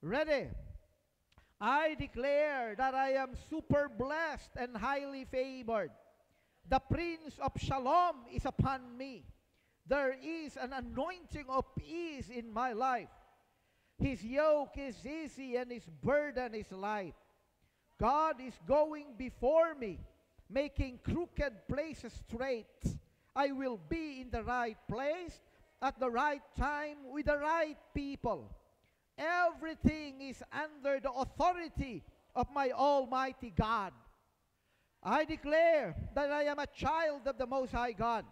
Ready? I declare that I am super blessed and highly favored. The Prince of Shalom is upon me. There is an anointing of peace in my life. His yoke is easy and his burden is light. God is going before me, making crooked places straight. I will be in the right place at the right time with the right people. Everything is under the authority of my Almighty God. I declare that I am a child of the Most High God.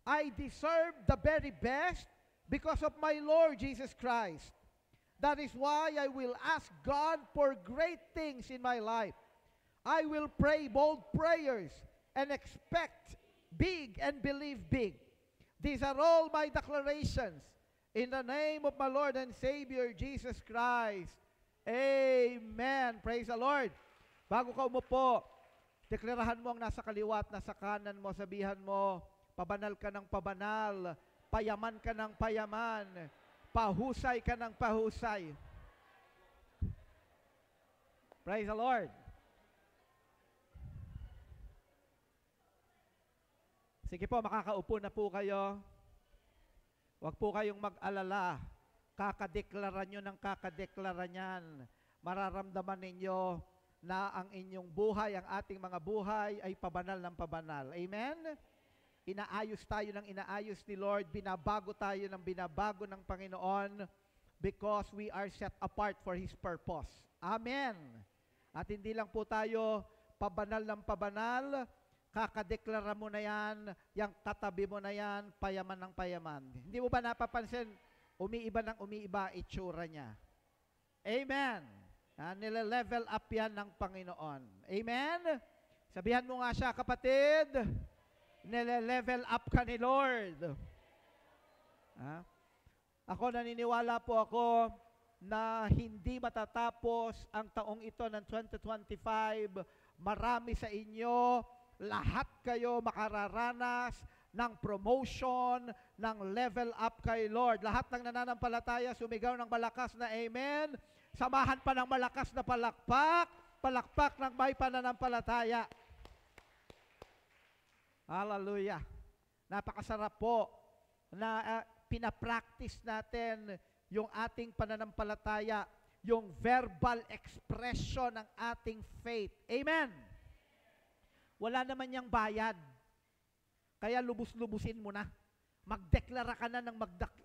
I deserve the very best because of my Lord Jesus Christ. That is why I will ask God for great things in my life. I will pray bold prayers and expect big and believe big. These are all my declarations. In the name of my Lord and Savior, Jesus Christ. Amen. Praise the Lord. Bago ka umupo, deklarahan mo ang nasa kaliwa at nasa kanan mo. Sabihan mo, pabanal ka ng pabanal, payaman ka ng payaman, pahusay ka ng pahusay. Praise the Lord. Sige po, makakaupo na po kayo. Huwag po kayong mag-alala. Kakadeklara nyo ng kakadeklara niyan. Mararamdaman ninyo na ang inyong buhay, ang ating mga buhay ay pabanal ng pabanal. Amen? Inaayos tayo ng inaayos ni Lord. Binabago tayo ng binabago ng Panginoon because we are set apart for His purpose. Amen. At hindi lang po tayo pabanal ng pabanal, kakadeklara mo na yan, yung katabi mo na yan, payaman ng payaman. Hindi mo ba napapansin, umiiba ng umiiba itsura niya? Amen. Nile-level up yan ng Panginoon. Amen? Sabihan mo nga siya, kapatid, nile-level up ka ni Lord. Ako, naniniwala po ako na hindi matatapos ang taong ito ng 2025. Marami sa inyo, lahat kayo makararanas ng promotion, ng level up kay Lord. Lahat ng nananampalataya, sumigaw ng malakas na amen. Samahan pa ng malakas na palakpak, palakpak ng may pananampalataya. Hallelujah. Napakasarap po na pinapractice natin yung ating pananampalataya, yung verbal expression ng ating faith. Amen. Wala naman niyang bayad. Kaya lubos-lubusin mo na. Magdeklara ka na ng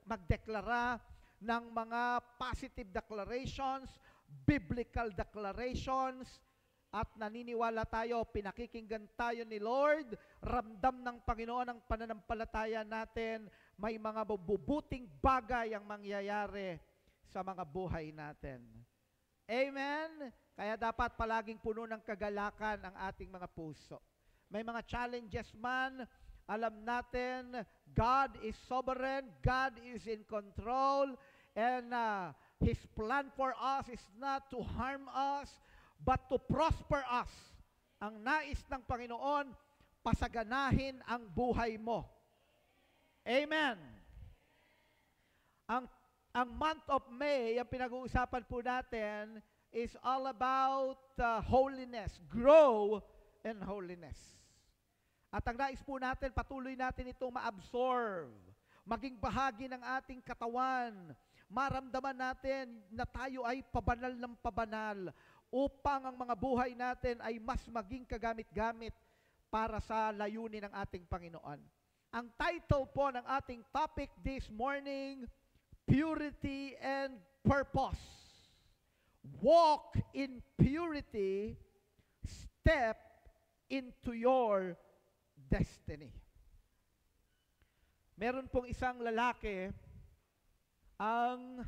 magdeklara ng mga positive declarations, biblical declarations, at naniniwala tayo, pinakikinggan tayo ni Lord, ramdam ng Panginoon ang pananampalataya natin, may mga mabubuting bagay ang mangyayari sa mga buhay natin. Amen? Kaya dapat palaging puno ng kagalakan ang ating mga puso. May mga challenges man, alam natin, God is sovereign, God is in control, and His plan for us is not to harm us, but to prosper us. Ang nais ng Panginoon, pasaganahin ang buhay mo. Amen. Ang month of May, ang pinag-uusapan po natin, is all about holiness. Grow in holiness. At ang nais po natin, patuloy natin itong ma-absorb, maging bahagi ng ating katawan, maramdaman natin na tayo ay pabanal ng pabanal upang ang mga buhay natin ay mas maging kagamit-gamit para sa layunin ng ating Panginoon. Ang title po ng ating topic this morning, Purity and Purpose. Walk in purity, step into your destiny. Meron pong isang lalaki ang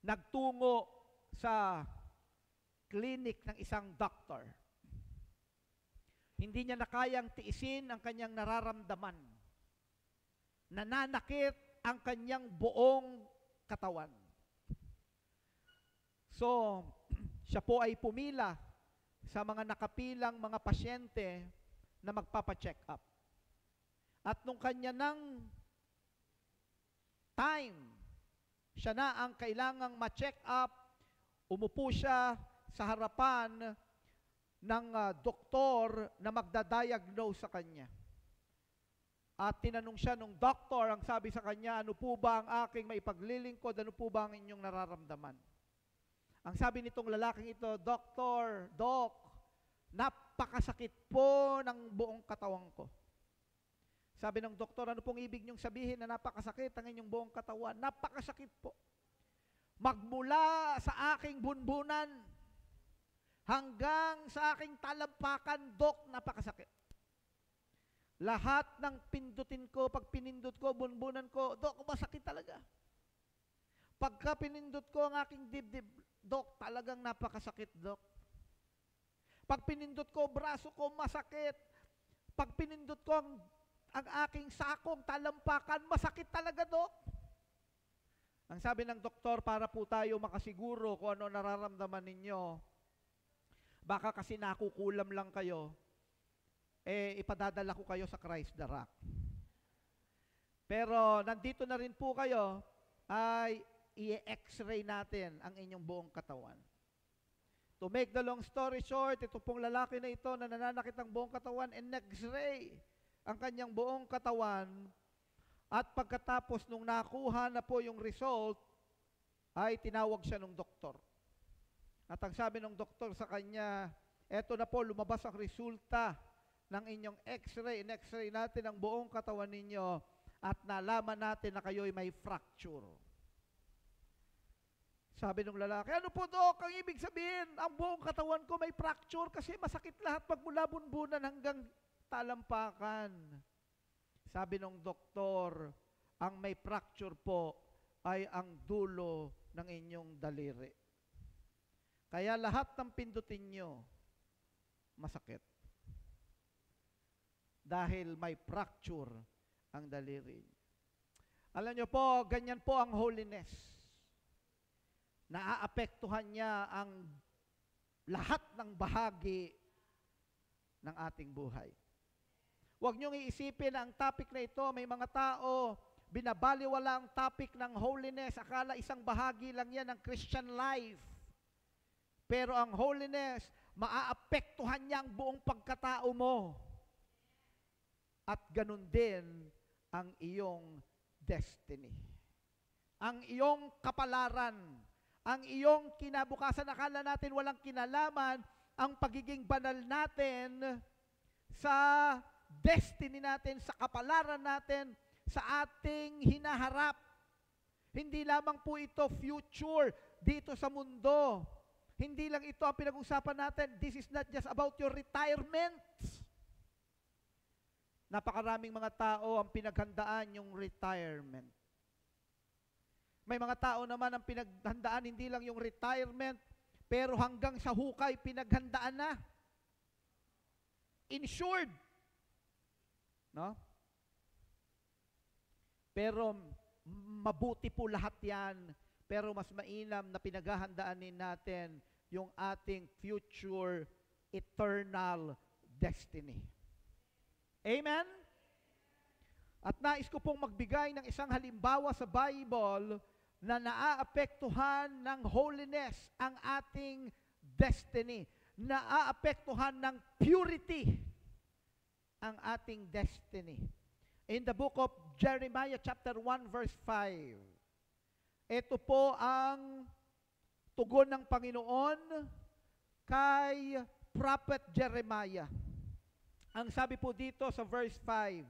nagtungo sa clinic ng isang doktor. Hindi niya na kayang tiisin ang kanyang nararamdaman. Nananakit ang kanyang buong katawan. So, siya po ay pumila sa mga nakapilang mga pasyente na magpapa-check up. At nung kanya ng time, Siya na ang kailangang ma-check up. Umupo siya sa harapan ng doktor na magdadiagnose sa kanya. At tinanong siya nung doktor, ang sabi sa kanya, ano po ba ang aking maipaglilingkod? Ano po ba ang inyong nararamdaman? Ang sabi nitong lalaking ito, Doktor, Doc, napakasakit po ng buong katawan ko. Sabi ng doktor, ano pong ibig niyong sabihin na napakasakit ang inyong buong katawan? Napakasakit po. Magmula sa aking bunbunan hanggang sa aking talampakan, Doc, napakasakit. Lahat ng pindutin ko, pag pinindot ko, bunbunan ko, Doc, masakit talaga. Pagka pinindot ko ang aking dibdib, Doc, talagang napakasakit, Doc. Pag pinindot ko, braso ko, masakit. Pag pinindot ko ang aking sakong talampakan, masakit talaga, Doc. Ang sabi ng doktor, para po tayo makasiguro kung ano nararamdaman ninyo, baka kasi nakukulam lang kayo, ipadadala ko kayo sa Christ the Rock. Pero nandito na rin po kayo, ay i-x-ray natin ang inyong buong katawan. To make the long story short, ito pong lalaki na ito na nananakit ang buong katawan, and x-ray ang kanyang buong katawan, at pagkatapos nung nakuha na po yung result, ay tinawag siya ng doktor. At ang sabi ng doktor sa kanya, eto na po, lumabas ang resulta ng inyong x-ray. In-x-ray natin ang buong katawan ninyo at nalaman natin na kayo'y may fracture. Sabi ng lalaki, ano po, Dok, ang ibig sabihin, ang buong katawan ko may fracture kasi masakit lahat pag mula bunbunan hanggang talampakan. Sabi ng doktor, ang may fracture po ay ang dulo ng inyong daliri. Kaya lahat ng pindutin nyo, masakit. Dahil may fracture ang daliri. Alam nyo po, ganyan po ang holiness. Naaapektuhan niya ang lahat ng bahagi ng ating buhay. Huwag niyong iisipin na ang topic na ito, may mga tao, binabaliwala ang topic ng holiness. Akala isang bahagi lang yan ng Christian life. Pero ang holiness, maaapektuhan niya ang buong pagkatao mo. At ganun din ang iyong destiny. Ang iyong kapalaran, ang iyong kinabukasan. Akala natin walang kinalaman ang pagiging banal natin sa destiny natin, sa kapalaran natin, sa ating hinaharap. Hindi lamang po ito future dito sa mundo. Hindi lang ito ang pinag-usapan natin. This is not just about your retirement. Napakaraming mga tao ang pinaghandaan yung retirement. May mga tao naman ang pinaghandaan hindi lang yung retirement, pero hanggang sa hukay pinaghandaan na. Insured. No? Pero mabuti po lahat yan, pero mas mainam na pinaghahandaan natin yung ating future eternal destiny. Amen? At nais ko pong magbigay ng isang halimbawa sa Bible na naaapektuhan ng holiness ang ating destiny. Naaapektuhan ng purity ang ating destiny. In the book of Jeremiah chapter 1 verse 5, ito po ang tugon ng Panginoon kay Prophet Jeremiah. Ang sabi po dito sa verse 5,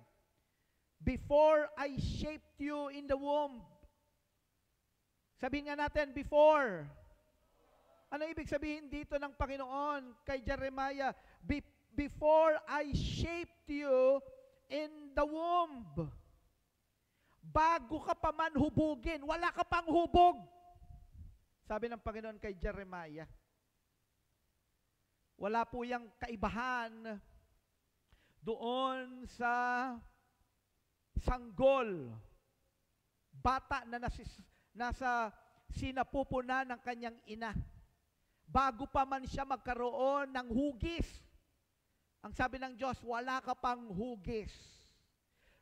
before I shaped you in the womb. Sabihin nga natin, before. Ano ibig sabihin dito ng Panginoon kay Jeremiah? Before I shaped you in the womb. Bago ka pa man hubugin, wala ka pang hubog. Sabi ng Panginoon kay Jeremiah. Wala po yung kaibahan doon sa sanggol, bata na nasa sinapupunan ng kanyang ina. Bago pa man siya magkaroon ng hugis. Ang sabi ng Diyos, wala ka pang hugis.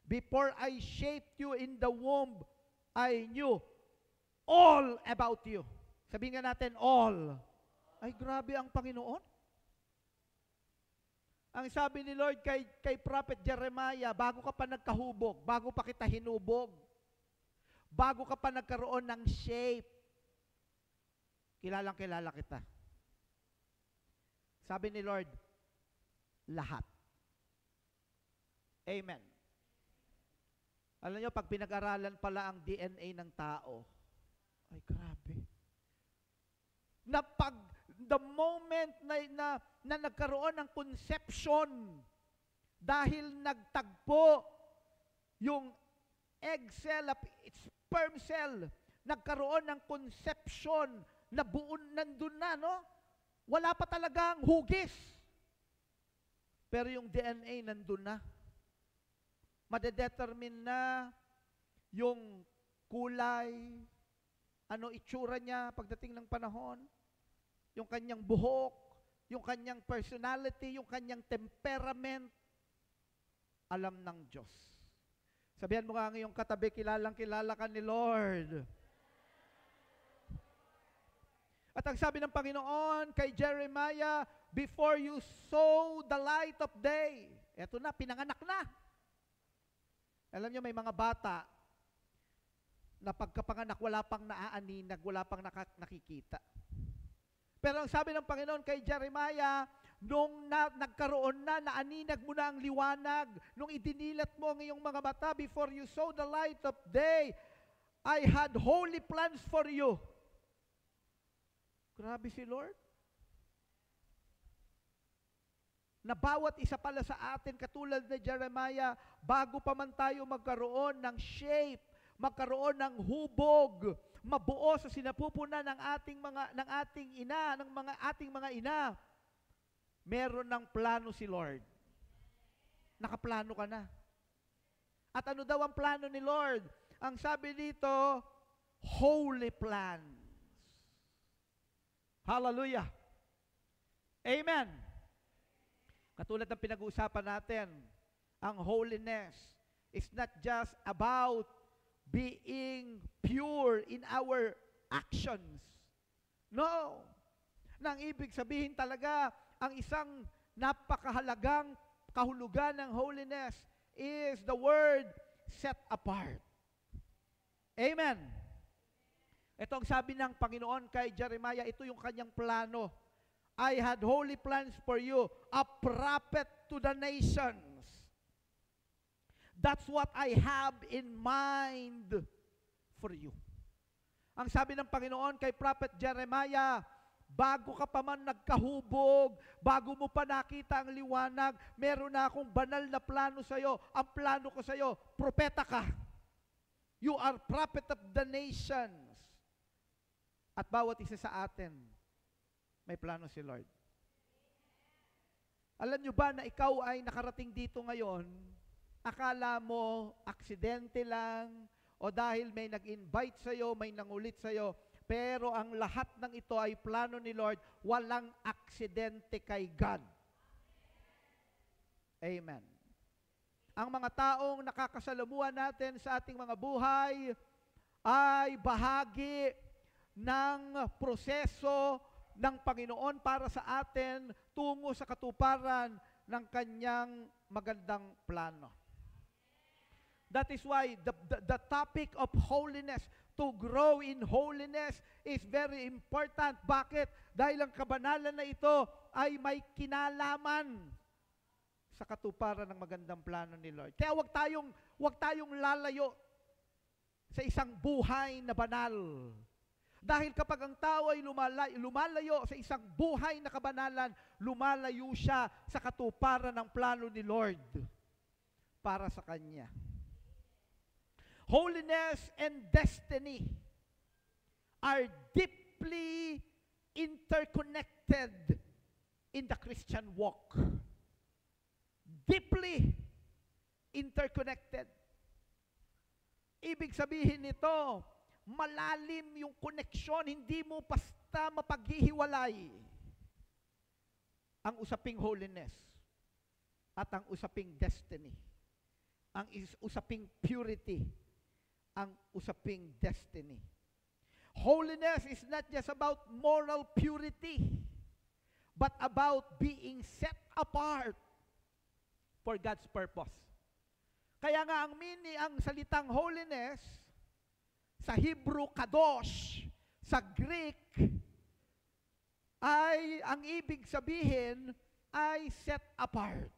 Before I shaped you in the womb, I knew. all about you. Sabihin nga natin, all. Ay, grabe ang Panginoon. Ang sabi ni Lord kay Prophet Jeremiah, bago ka pa nagkahubog, bago pa kita hinubog, bago ka pa nagkaroon ng shape, kilalang kilala kita. Sabi ni Lord, lahat. Amen. Alam nyo, pag pinag-aralan pala ang DNA ng tao, ay grabe. Na pag the moment na nagkaroon ng conception, dahil nagtagpo yung egg cell, sperm cell, nagkaroon ng conception, na buon nandun na, no? Wala pa talagang hugis. Pero yung DNA nandun na. Madedetermine na yung kulay, ano itsura niya pagdating ng panahon, yung kanyang buhok, yung kanyang personality, yung kanyang temperament, alam ng Diyos. Sabihan mo nga ngayong katabi, kilalang kilala ka ni Lord. At ang sabi ng Panginoon kay Jeremiah, before you saw the light of day, eto na, pinanganak na. Alam niyo, may mga bata na pagkapanganak, wala pang naaaninag, wala pang nakikita. Pero ang sabi ng Panginoon kay Jeremiah, nung nagkaroon na, naaninag mo na ang liwanag, nung idinilat mo ang iyong mga mata, before you saw the light of day, I had holy plans for you. Grabe si Lord. Na bawat isa pala sa atin, katulad ni Jeremiah, bago pa man tayo magkaroon ng shape, magkaroon ng hubog, mabuo sa sinapupunan ng ating mga ina, meron ng plano si Lord. Nakaplano ka na. At ano daw ang plano ni Lord? Ang sabi dito, holy plans. Hallelujah. Amen. Katulad ng pinag-uusapan natin, ang holiness is not just about being pure in our actions. No. Nang ibig sabihin talaga, ang isang napakahalagang kahulugan ng holiness is the word set apart. Amen. Ito ang sabi ng Panginoon kay Jeremiah, ito yung kanyang plano. I had holy plans for you, a prophet to the nations. That's what I have in mind for you. Ang sabi ng Panginoon kay Prophet Jeremiah, bago ka pa man nagkahubog, bago mo pa nakita ang liwanag, meron na akong banal na plano sa iyo. Ang plano ko sa iyo, propeta ka. You are prophet of the nations. At bawat isa sa atin, may plano si Lord. Alam nyo ba na ikaw ay nakarating dito ngayon, akala mo, aksidente lang, o dahil may nag-invite sa'yo, may nangulit sa'yo, pero ang lahat ng ito ay plano ni Lord, walang aksidente kay God. Amen. Ang mga taong nakakasalamuhan natin sa ating mga buhay ay bahagi ng proseso ng Panginoon para sa atin tungo sa katuparan ng kanyang magandang plano. That is why the topic of holiness, to grow in holiness, is very important. Bakit? Dahil ang kabanalan na ito ay may kinalaman sa katuparan ng magandang plano ni Lord. Kaya wag tayong lalayo sa isang buhay na banal. Dahil kapag ang tao ay lumalayo sa isang buhay na kabanalan, lumalayo siya sa katuparan ng plano ni Lord para sa kanya. Holiness and destiny are deeply interconnected in the Christian walk. Deeply interconnected. Ibig sabihin nito, malalim yung koneksyon, hindi mo basta mapaghihiwalay ang usaping holiness at ang usaping destiny, ang usaping purity, ang usaping destiny. Holiness is not just about moral purity, but about being set apart for God's purpose. Kaya nga ang salitang holiness, sa Hebrew, kadosh, sa Greek, ang ibig sabihin ay set apart.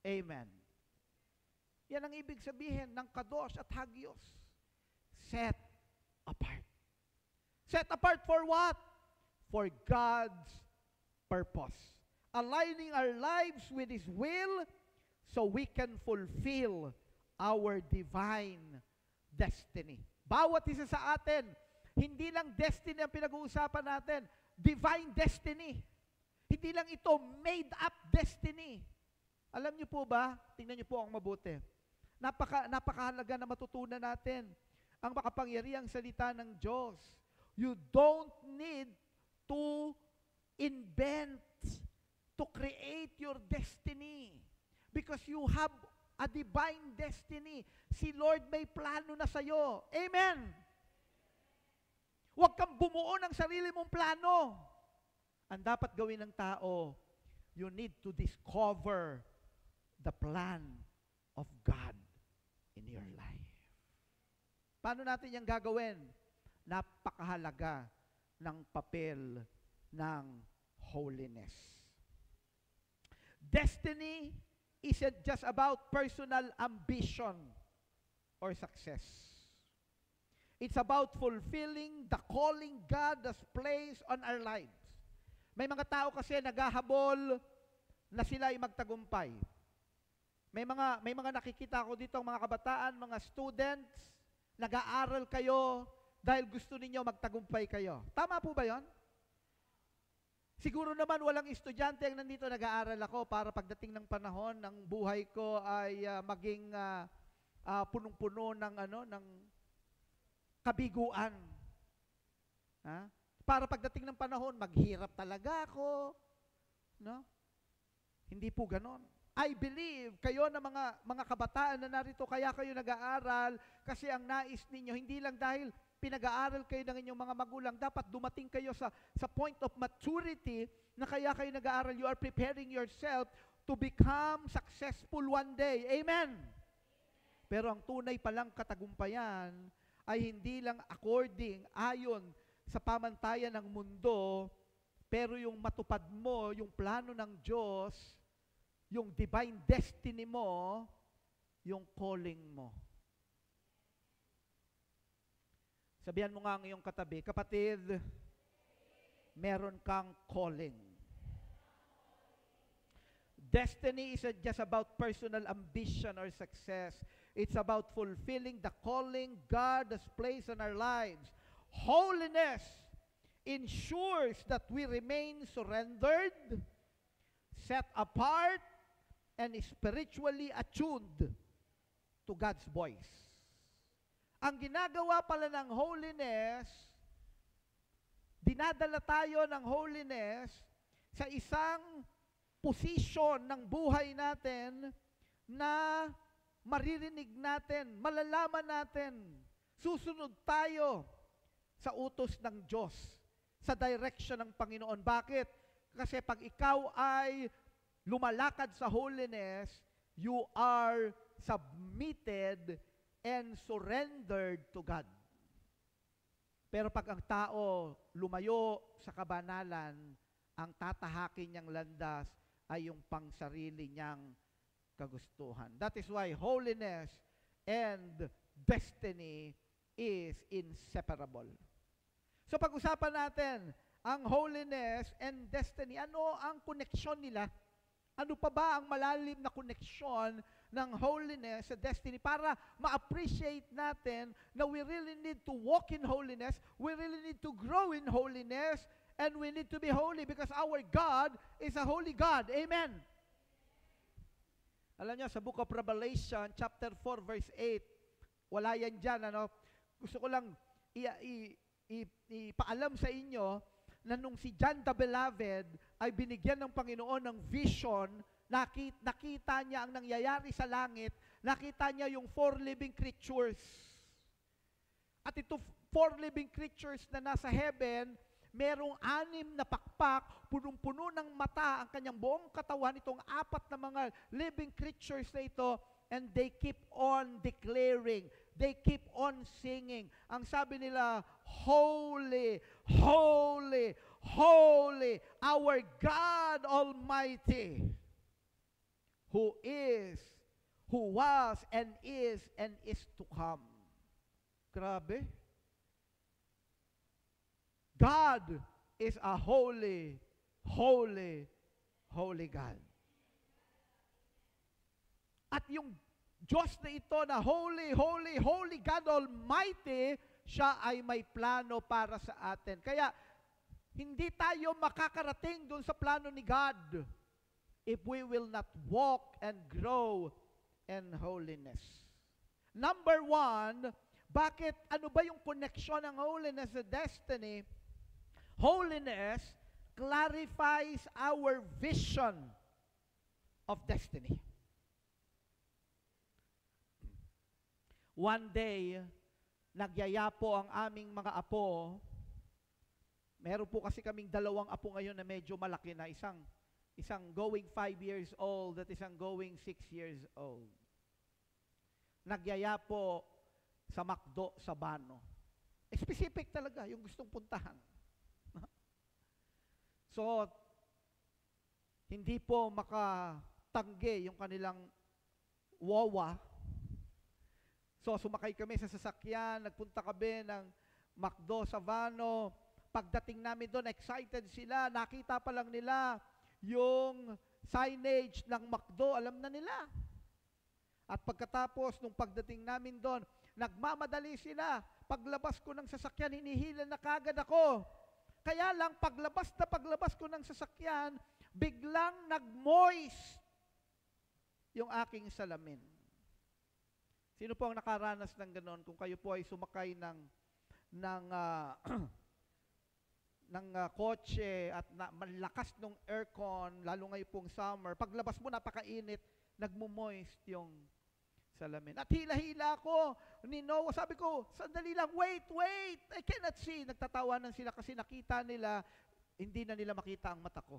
Amen. Yan ang ibig sabihin ng kadosh at hagios. Set apart. Set apart for what? For God's purpose. Aligning our lives with His will so we can fulfill our divine destiny. Bawat isa sa atin, hindi lang destiny ang pinag-uusapan natin, divine destiny. Hindi lang ito made-up destiny. Alam niyo po ba, tingnan niyo po ang mabuti, napakahalaga na matutunan natin ang makapangyarihang salita ng Diyos. You don't need to invent, to create your destiny. Because you have a divine destiny. Si Lord may plano na sa'yo. Amen! Huwag kang bumuo ng sarili mong plano. Ang dapat gawin ng tao, you need to discover the plan of God in your life. Paano natin yung gagawin? Napakahalaga ng papel ng holiness. Destiny isn't just about personal ambition or success. It's about fulfilling the calling God has placed on our lives. May mga tao kasi naghahabol na sila ay magtagumpay. May mga nakikita ko dito mga kabataan, mga students, nag-aaral kayo dahil gusto ninyo magtagumpay kayo. Tama po ba 'yon? Siguro naman walang estudyante ang nandito, nag-aaral ako para pagdating ng panahon ng buhay ko ay maging punong-puno ng kabiguan. Ha? Para pagdating ng panahon, maghirap talaga ako. No? Hindi po ganon. I believe kayo na mga kabataan na narito, kaya kayo nag-aaral kasi ang nais ninyo, hindi lang dahil pinag-aaral kayo ng inyong mga magulang, dapat dumating kayo sa point of maturity na kaya kayo nag-aaral, you are preparing yourself to become successful one day. Amen! Pero ang tunay palang katagumpayan ay hindi lang ayon sa pamantayan ng mundo, pero yung matupad mo, yung plano ng Diyos, yung divine destiny mo, yung calling mo. Sabihan mo nga ang iyong katabi, kapatid, meron kang calling. Destiny isn't just about personal ambition or success. It's about fulfilling the calling God has placed on our lives. Holiness ensures that we remain surrendered, set apart, and spiritually attuned to God's voice. Ang ginagawa pala ng holiness, dinadala tayo ng holiness sa isang position ng buhay natin na maririnig natin, malalaman natin, susunod tayo sa utos ng Diyos, sa direction ng Panginoon. Bakit? Kasi pag ikaw ay lumalakad sa holiness, you are submitted and surrendered to God. Pero pag ang tao lumayo sa kabanalan, ang tatahakin niyang landas ay yung pangsarili niyang kagustuhan. That is why holiness and destiny is inseparable. So pag-usapan natin ang holiness and destiny. Ano ang koneksyon nila? Ano pa ba ang malalim na koneksyon ng holiness sa destiny para ma-appreciate natin na we really need to walk in holiness, we really need to grow in holiness, and we need to be holy because our God is a holy God. Amen. Alam niyo, sa Book of Revelation, chapter 4, verse 8, wala yan dyan, ano? Gusto ko lang ipaalam sa inyo na nung si John the Beloved ay binigyan ng Panginoon ng vision, nakita niya ang nangyayari sa langit, nakita niya yung 4 living creatures. At ito 4 four living creatures na nasa heaven, merong 6 na pakpak, punong-puno ng mata ang kanyang buong katawan, itong 4 na mga living creatures na ito, and they keep on declaring, they keep on singing. Ang sabi nila, Holy, Holy, Holy, our God Almighty, who is, who was, and is to come. Grabe. God is a holy, holy, holy God. At yung Diyos na ito na holy, holy, holy God Almighty, siya ay may plano para sa atin. Kaya, hindi tayo makakarating dun sa plano ni God if we will not walk and grow in holiness. Number 1, bakit, ano ba yung connection ng holiness sa destiny? Holiness clarifies our vision of destiny. One day, nagyaya po ang aming mga apo. Meron po kasi kaming 2 apo ngayon na medyo malaki na. Isang going 5 years old at isang going 6 years old. Nagyaya po sa McDo sa Bano. Specific talaga yung gustong puntahan. So, hindi po makatanggi yung kanilang wawa. So, sumakay kami sa sasakyan, nagpunta kami ng McDo sa Bano. Pagdating namin doon, excited sila. Nakita pa lang nila yung signage ng McDo, alam na nila. At pagkatapos, nung pagdating namin doon, nagmamadali sila. Paglabas ko ng sasakyan, hinihila na kagad ako. Kaya lang, paglabas ko ng sasakyan, biglang nag-moist yung aking salamin. Sino po ang nakaranas ng ganon? Kung kayo po ay sumakay ng kotse at malakas ng aircon, lalo ngayon pong summer, paglabas mo napakainit, nagmo-moist yung salamin. At hila-hila ako ni Noah. Sabi ko, sandali lang, wait, I cannot see. Nagtatawanan sila kasi nakita nila, hindi na nila makita ang mata ko.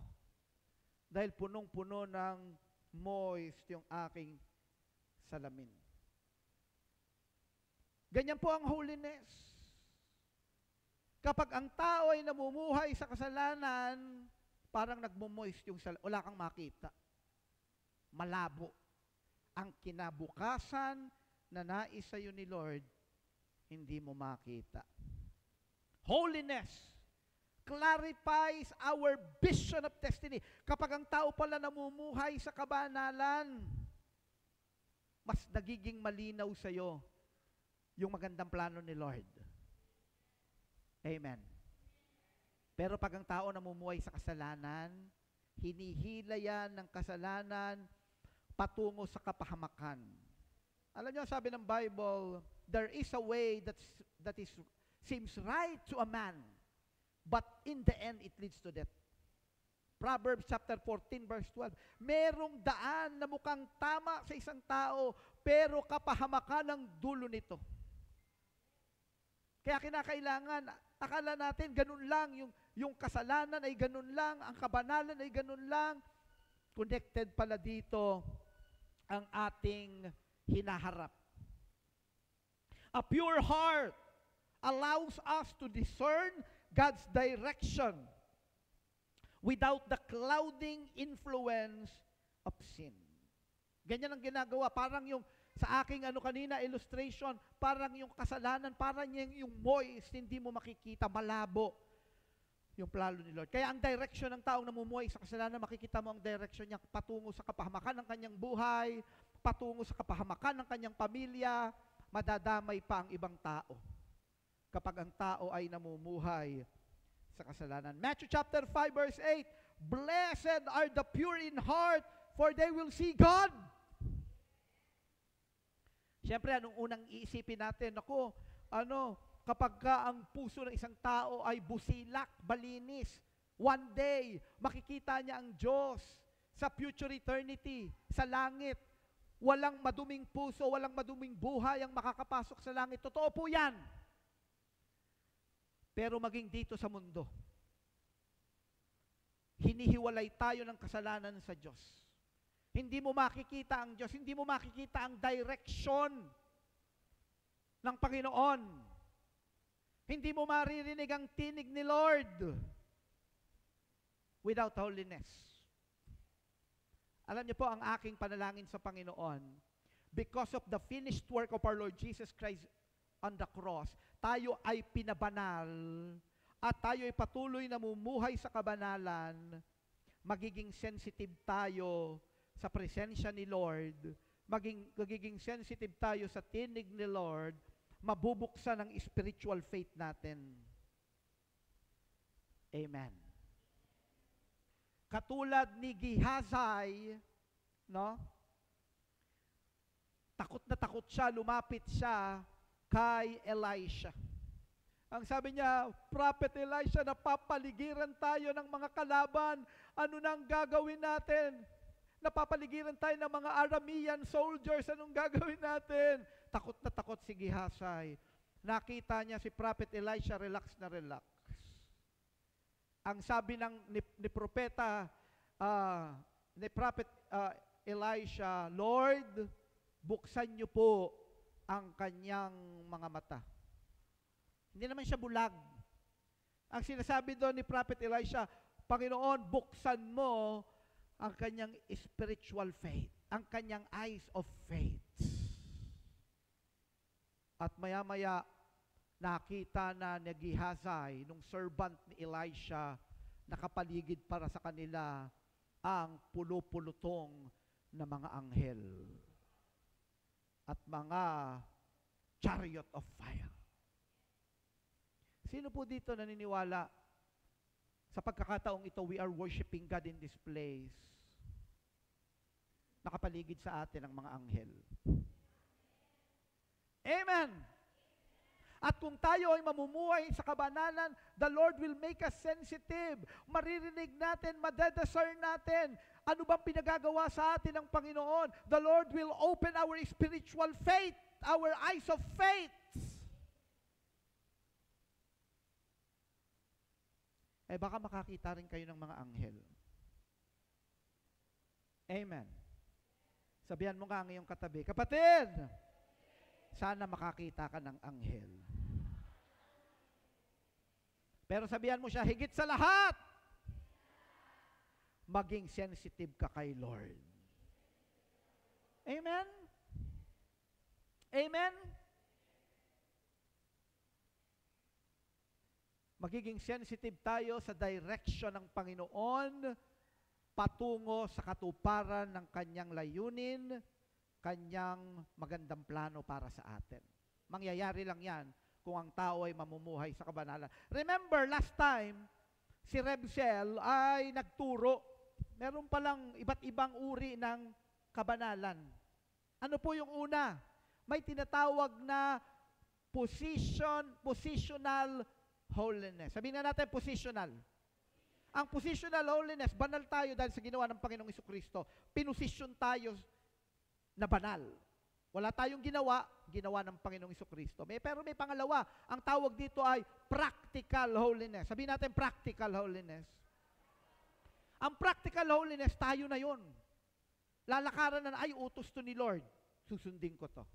Dahil punong-puno ng moist yung aking salamin. Ganyan po ang holiness. Kapag ang tao ay namumuhay sa kasalanan, parang nagmo-moist yung salamin. Wala kang makita. Malabo. Ang kinabukasan na nais sa'yo ni Lord, hindi mo makita. Holiness clarifies our vision of destiny. Kapag ang tao pala namumuhay sa kabanalan, mas nagiging malinaw sa'yo yung magandang plano ni Lord. Amen. Pero pag ang tao namumuhay sa kasalanan, hinihila yan ng kasalanan patungo sa kapahamakan. Alam niyo, sabi ng Bible, there is a way that seems right to a man, but in the end, it leads to death. Proverbs chapter 14, verse 12. Merong daan na mukhang tama sa isang tao, pero kapahamakan ang dulo nito. Kaya kinakailangan, akala natin ganun lang, yung kasalanan ay ganun lang, ang kabanalan ay ganun lang. Connected pala dito ang ating hinaharap. A pure heart allows us to discern God's direction without the clouding influence of sin. Ganyan ang ginagawa. Parang yung sa aking kanina illustration, parang yung kasalanan, parang yung moist, hindi mo makikita, malabo yung plano ni Lord. Kaya ang direction ng taong namumuhay sa kasalanan, makikita mo ang direction niya patungo sa kapahamakan ng kanyang buhay, patungo sa kapahamakan ng kanyang pamilya, madadamay pa ang ibang tao kapag ang tao ay namumuhay sa kasalanan. Matthew chapter 5 verse 8, Blessed are the pure in heart, for they will see God. Siyempre, anong unang iisipin natin? Kapag ang puso ng isang tao ay busilak, balinis, one day, makikita niya ang Diyos sa future eternity, sa langit. Walang maduming puso, walang maduming buhay ang makakapasok sa langit. Totoo po yan. Pero maging dito sa mundo, hinihiwalay tayo ng kasalanan sa Diyos. Hindi mo makikita ang Diyos, hindi mo makikita ang direction ng Panginoon. Hindi mo maririnig ang tinig ni Lord without holiness. Alam niyo po, ang aking panalangin sa Panginoon, because of the finished work of our Lord Jesus Christ on the cross, tayo ay pinabanal at tayo ay patuloy na mumuhay sa kabanalan, magiging sensitive tayo sa presensya ni Lord, magiging sensitive tayo sa tinig ni Lord, mabubuksan ang spiritual faith natin. Amen. Katulad ni Gehazi, no? Takot na takot siya, lumapit siya kay Elisha. Ang sabi niya, Prophet Elisha, napapaligiran tayo ng mga kalaban. Ano nang gagawin natin? Napapaligiran tayo ng mga Aramean soldiers. Anong gagawin natin? Takot na takot si Gehazi. Nakita niya si Prophet Elisha, relax na relax. Ang sabi ni Prophet Elisha, Lord, buksan niyo po ang kanyang mga mata. Hindi naman siya bulag. Ang sinasabi doon ni Prophet Elisha, Panginoon, buksan mo ang kanyang spiritual faith, ang kanyang eyes of faith. At maya-maya, nakita na ni Gehazi, nung servant ni Elisha, nakapaligid para sa kanila ang pulo-pulutong na mga anghel at mga chariot of fire. Sino po dito naniniwala sa pagkakataong ito, we are worshiping God in this place? Nakapaligid sa atin ang mga anghel. Amen! At kung tayo ay mamumuhay sa kabanalan, the Lord will make us sensitive. Maririnig natin, madediscern natin, ano bang pinagagawa sa atin ng Panginoon. The Lord will open our spiritual faith, our eyes of faith. Eh baka makakita rin kayo ng mga anghel. Amen. Sabihan mo nga ang iyong katabi, kapatid, sana makakita ka ng anghel. Pero sabihan mo siya, higit sa lahat, maging sensitive ka kay Lord. Amen? Amen? Magiging sensitive tayo sa direction ng Panginoon patungo sa katuparan ng kanyang layunin, kanyang magandang plano para sa atin. Mangyayari lang yan kung ang tao ay mamumuhay sa kabanalan. Remember, last time, si Rebsel ay nagturo. Meron palang iba't ibang uri ng kabanalan. Ano po yung una? May tinatawag na positional holiness. Sabihin na natin, positional. Ang positional holiness, banal tayo dahil sa ginawa ng Panginoong Jesucristo. Pinosisyon tayo na banal. Wala tayong ginawa ng Panginoong Jesucristo. Pero may pangalawa, ang tawag dito ay practical holiness. Sabihin natin, practical holiness. Ang practical holiness, tayo na yon. Lalakaran na, ay, utos to ni Lord. Susundin ko to.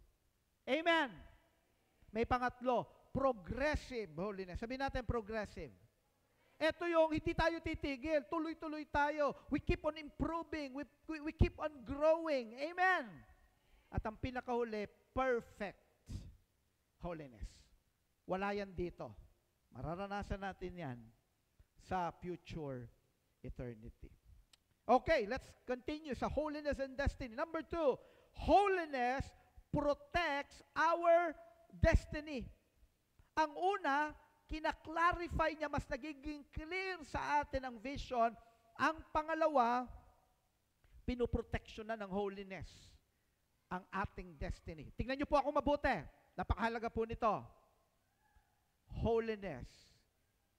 Amen. May pangatlo, progressive holiness. Sabihin natin, progressive. Ito yung hindi tayo titigil. Tuloy-tuloy tayo. We keep on improving. We keep on growing. Amen. At ang pinakahuli, perfect holiness. Wala yan dito. Mararanasan natin yan sa future eternity. Okay, let's continue sa holiness and destiny. Number 2, holiness protects our destiny. Ang una, kinaklarify niya, mas nagiging clear sa atin ang vision. Ang pangalawa, pinoproteksyonan ng holiness ang ating destiny. Tingnan niyo po ako mabuti. Napakahalaga po nito. Holiness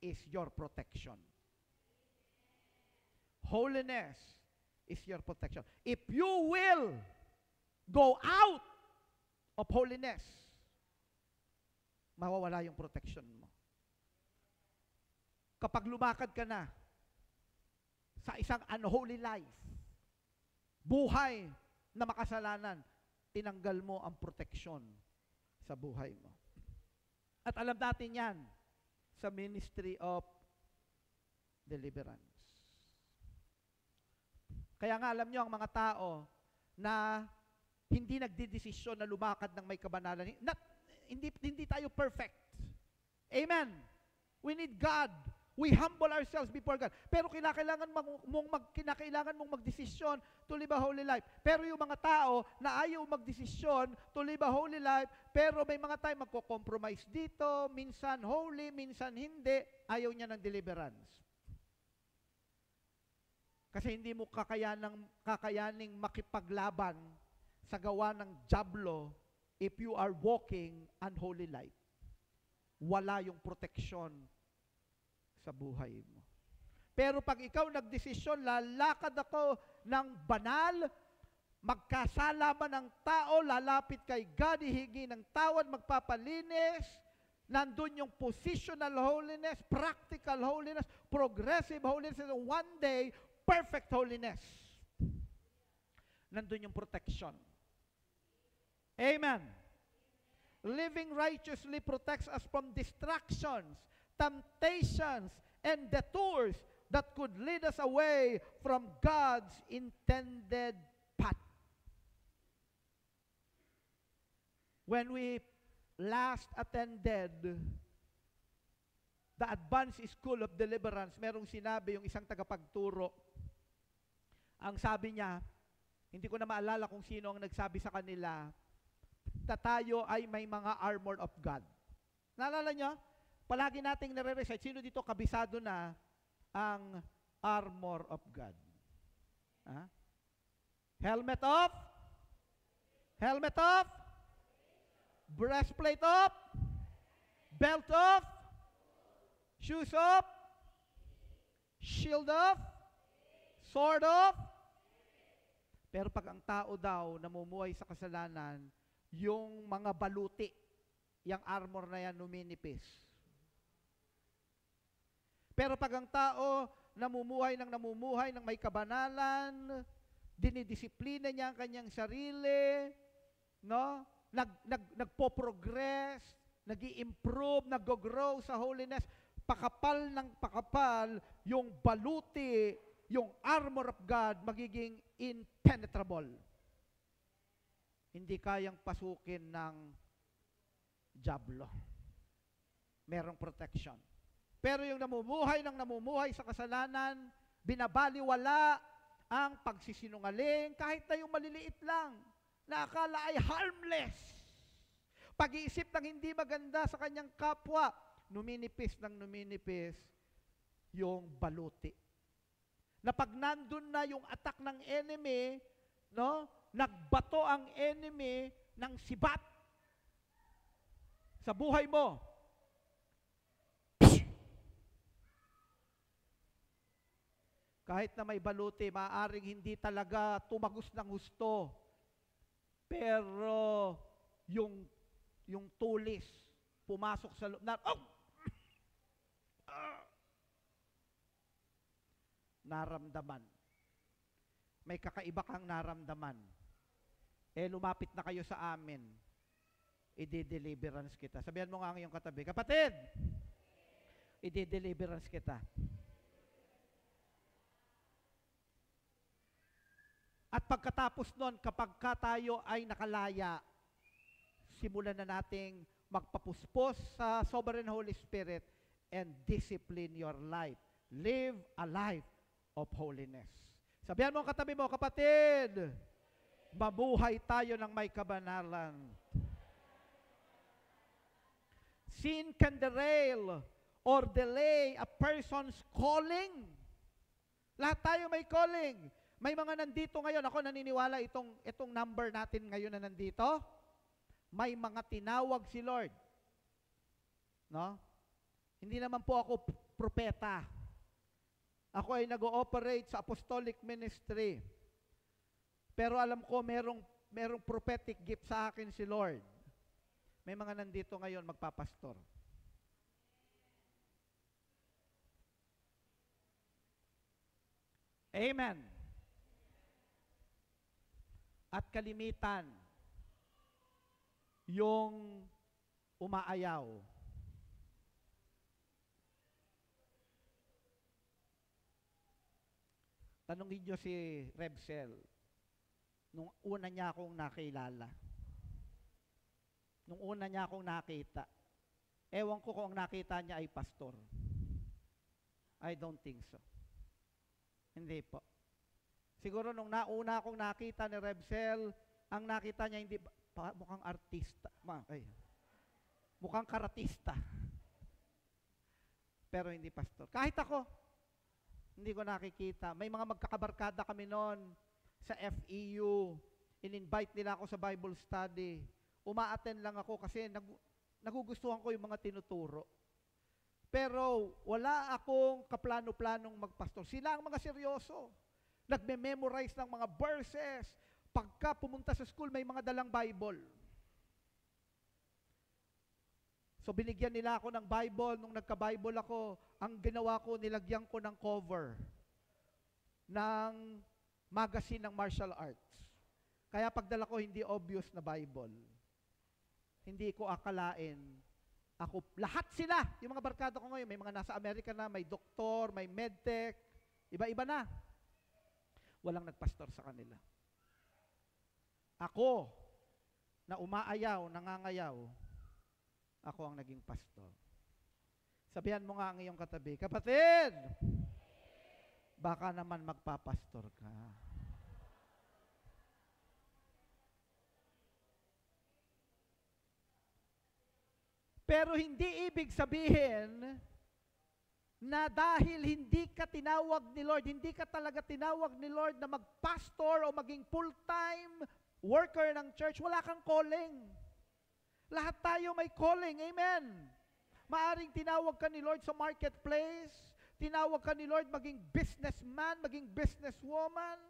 is your protection. Holiness is your protection. If you will go out of holiness, mawawala yung protection mo. kapag lumakad ka na sa isang unholy life, buhay na makasalanan, tinanggal mo ang proteksyon sa buhay mo. At alam natin yan sa ministry of deliverance. Kaya nga alam nyo, ang mga tao na hindi nagdidesisyon na lumakad ng may kabanalan, hindi tayo perfect. Amen. We need God. We humble ourselves before God. Pero kinakailangan mong magdesisyon to live a holy life. Pero yung mga tao na ayaw magdesisyon to live a holy life, pero may mga time magko-compromise dito, minsan holy, minsan hindi, ayaw niya ng deliverance. Kasi hindi mo kakayaning makipaglaban sa gawa ng dyablo if you are walking unholy life. Wala yung proteksyon sa buhay mo. Pero pag ikaw nagdesisyon, lalakad ako ng banal, magkasala man ng tao, lalapit kay God, hihingi ng tawad, magpapalinis, nandun yung positional holiness, practical holiness, progressive holiness, and one day, perfect holiness. Nandun yung protection. Amen. Living righteously protects us from distractions, temptations, and detours that could lead us away from God's intended path. When we last attended the Advanced School of Deliverance, merong sinabi yung isang tagapagturo. Ang sabi niya, hindi ko na maalala kung sino ang nagsabi sa kanila, na tayo ay may mga armor of God. Naalala niyo? Palagi nating nare-recite, sino dito kabisado na ang armor of God? Ha? Helmet off? Helmet off? Breastplate off? Belt off? Shoes off? Shield off? Sword off? Pero pag ang tao daw namumuhay sa kasalanan, yung mga baluti, yung armor na yan numinipis. Pero pag ang tao namumuhay ng may kabanalan, dinidisiplina niya ang kanyang sarili, no? Nagpo-progress, nag-i-improve, nag-grow sa holiness, pakapal ng pakapal, yung baluti, yung armor of God, magiging impenetrable. Hindi kayang pasukin ng dyablo. Merong protection. Pero yung namumuhay sa kasalanan, binabaliwala ang pagsisinungaling, kahit na yung maliliit lang, na akala ay harmless. Pag-iisip ng hindi maganda sa kanyang kapwa, numinipis yung baluti. Na pag nandun na yung attack ng enemy, no? Nagbato ang enemy ng sibat sa buhay mo. Kahit na may baluti, maaaring hindi talaga tumagos ng husto. Pero yung tulis pumasok sa loob na, naramdaman. May kakaiba kang naramdaman. Lumapit na kayo sa amin. I-deliverance kita. Sabihan mo nga ang iyong katabi, kapatid, i-deliverance kita. At pagkatapos nun, kapag tayo ay nakalaya, simulan na nating magpapuspos sa Sovereign Holy Spirit and discipline your life. Live a life of holiness. Sabihan mo ang katabi mo, kapatid, mabuhay tayo ng may kabanalan. Sin can derail or delay a person's calling. Lahat tayo may calling. May mga nandito ngayon, ako naniniwala itong number natin ngayon na nandito, may mga tinawag si Lord. No? Hindi naman po ako propeta. Ako ay nag-ooperate sa apostolic ministry. Pero alam ko merong prophetic gift sa akin si Lord. May mga nandito ngayon magpapastor. Amen. At kalimitan, yung umaayaw. Tanungin niyo si Rebsel, nung una niya akong nakilala. Nung una niya akong nakita. Ewan ko kung ang nakita niya ay pastor. I don't think so. Hindi po. Siguro nung nauna akong nakita ni Rebsel, ang nakita niya hindi mukhang artista. Mukhang karatista. Pero hindi pastor. Kahit ako, hindi ko nakikita. May mga magkakabarkada kami noon sa FEU. In-invite nila ako sa Bible study. Uma-attend lang ako kasi nagugustuhan ko yung mga tinuturo. Pero wala akong kaplano-planong magpastor. Sila ang mga seryoso. Nagme-memorize ng mga verses. Pagka pumunta sa school, may mga dalang Bible. So binigyan nila ako ng Bible. Nung nagka-Bible ako, ang ginawa ko, nilagyan ko ng cover ng magazine ng martial arts. Kaya pagdala ko, hindi obvious na Bible. Hindi ko akalain. Ako, lahat sila, yung mga barkada ko ngayon, may mga nasa Amerika na, may doktor, may medtech, iba-iba na. Walang nagpastor sa kanila. Ako, na umaayaw, nangangayaw, ako ang naging pastor. Sabihan mo nga ang iyong katabi, kapatid, baka naman magpapastor ka. Pero hindi ibig sabihin na dahil hindi ka tinawag ni Lord, hindi ka talaga tinawag ni Lord na magpastor o maging full-time worker ng church, wala kang calling. Lahat tayo may calling. Amen. Maaring tinawag ka ni Lord sa marketplace, tinawag ka ni Lord maging businessman, maging businesswoman,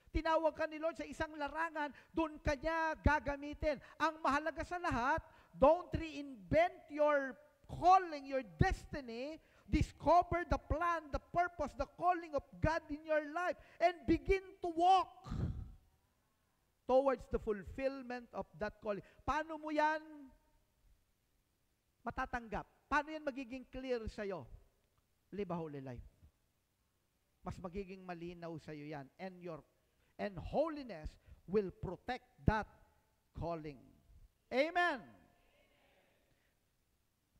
tinawag ka ni Lord sa isang larangan, doon ka niya gagamitin. Ang mahalaga sa lahat, don't reinvent your calling, your destiny. Discover the plan, the purpose, the calling of God in your life, and begin to walk towards the fulfillment of that calling. Paano mo yan matatanggap? Paano yan magiging clear sa'yo? Live a holy life. Mas magiging malinaw sa'yo yan. And holiness will protect that calling. Amen.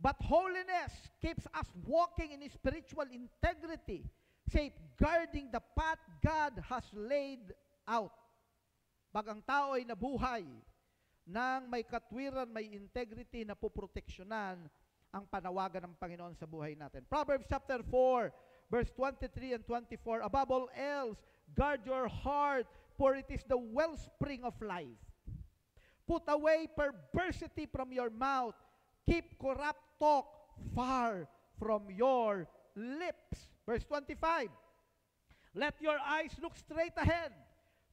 But holiness keeps us walking in spiritual integrity, safeguarding the path God has laid out. Pag ang tao ay nabuhay ng may katwiran, may integrity na puproteksyonan ang panawagan ng Panginoon sa buhay natin. Proverbs chapter 4, verse 23 and 24, above all else, guard your heart, for it is the wellspring of life. Put away perversity from your mouth. Keep corrupt talk far from your lips. Verse 25, let your eyes look straight ahead.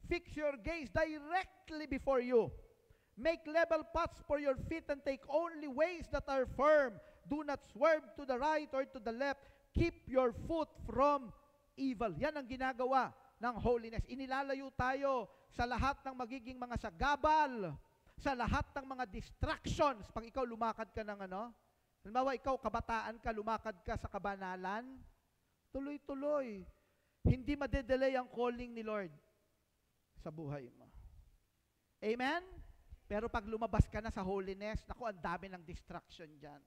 Fix your gaze directly before you. Make level paths for your feet and take only ways that are firm. Do not swerve to the right or to the left. Keep your foot from evil. Yan ang ginagawa ng holiness. Inilalayo tayo sa lahat ng magiging mga sagabal, sa lahat ng mga distractions. Pag ikaw lumakad ka ng halimbawa ikaw kabataan ka, lumakad ka sa kabanalan, tuloy-tuloy. Hindi madedelay ang calling ni Lord sa buhay mo. Amen? Pero pag lumabas ka na sa holiness, naku, ang dami ng distraction dyan.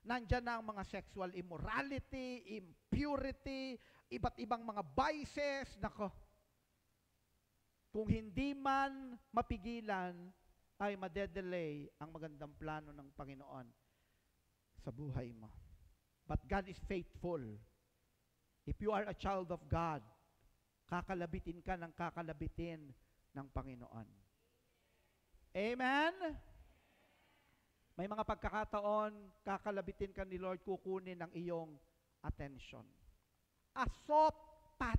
Nandyan na ang mga sexual immorality, impurity, iba't ibang mga vices, nako. Kung hindi man mapigilan, ay madedelay ang magandang plano ng Panginoon sa buhay mo. But God is faithful. If you are a child of God, kakalabitin ka ng kakalabitin ng Panginoon. Amen? May mga pagkakataon, kakalabitin ka ni Lord, kukunin ang iyong attention. A soft pat.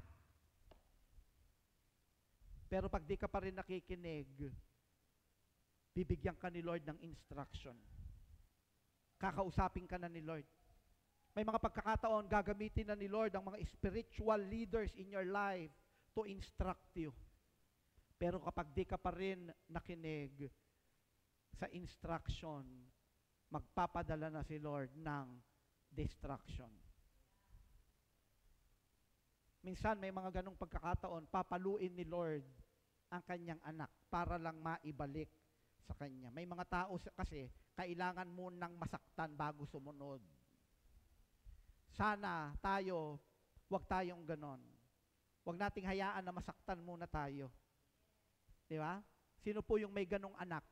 Pero pag di ka pa rin nakikinig, bibigyan ka ni Lord ng instruction. Kakausapin ka na ni Lord. May mga pagkakataon, gagamitin na ni Lord ang mga spiritual leaders in your life to instruct you. Pero kapag di ka pa rin nakinig sa instruction, magpapadala na si Lord ng distraction. Minsan may mga ganong pagkakataon, papaluin ni Lord ang kanyang anak para lang maibalik sa kanya. May mga tao kasi, kailangan mo nang masaktan bago sumunod. Sana tayo, wag tayong ganon. Wag nating hayaan na masaktan muna tayo. Di ba? Sino po yung may ganong anak?